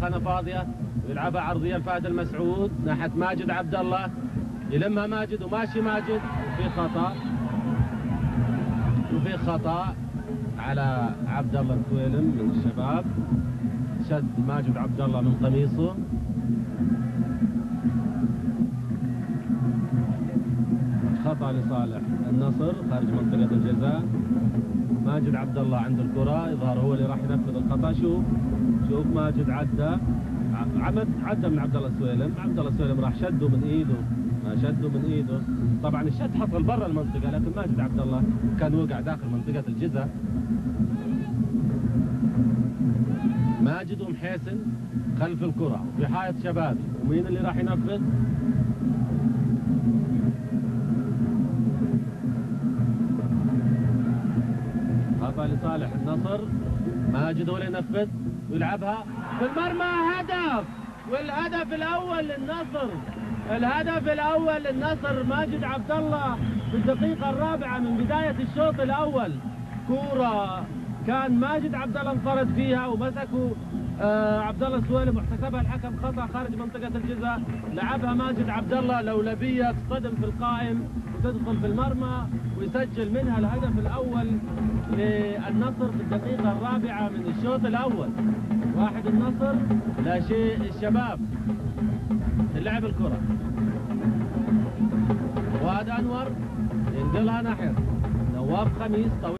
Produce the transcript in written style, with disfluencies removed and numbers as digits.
خانه فاضيه ويلعبها عرضيه لفهد المسعود ناحيه ماجد عبد الله، يلمها ماجد وماشي ماجد وفي خطا على عبد الله السويلم من الشباب، شد ماجد عبد الله من قميصه. خطأ لصالح النصر خارج منطقة الجزاء. ماجد عبد الله عند الكرة، يظهر هو اللي راح ينفذ الخطأ. شوف ماجد عدى من عبد الله السويلم. عبد الله السويلم راح شده من ايده، ما شده من ايده. طبعا الشد حصل برا المنطقة، لكن ماجد عبد الله كان وقع داخل منطقة الجزاء. ماجد ومحيسن خلف الكرة في حائط شبابي، ومين اللي راح ينفذ؟ خطأ لصالح النصر. ماجد هو اللي ينفذ ويلعبها في المرمى. هدف! والهدف الأول للنصر، الهدف الأول للنصر. ماجد عبد الله في الدقيقة الرابعة من بداية الشوط الأول، كورة كان ماجد عبد الله انفرد فيها ومسكوا عبد الله السويلم واحتسبها الحكم خطأ خارج منطقة الجزاء. لعبها ماجد عبد الله لولبية تصطدم في القائم وتدخل في المرمى ويسجل منها الهدف الأول للنصر في الدقيقة الرابعة من الشوط الأول. 1 النصر لا شيء الشباب. اللعب الكرة، فؤاد أنور ينقلها ناحية نواف خميس طويل.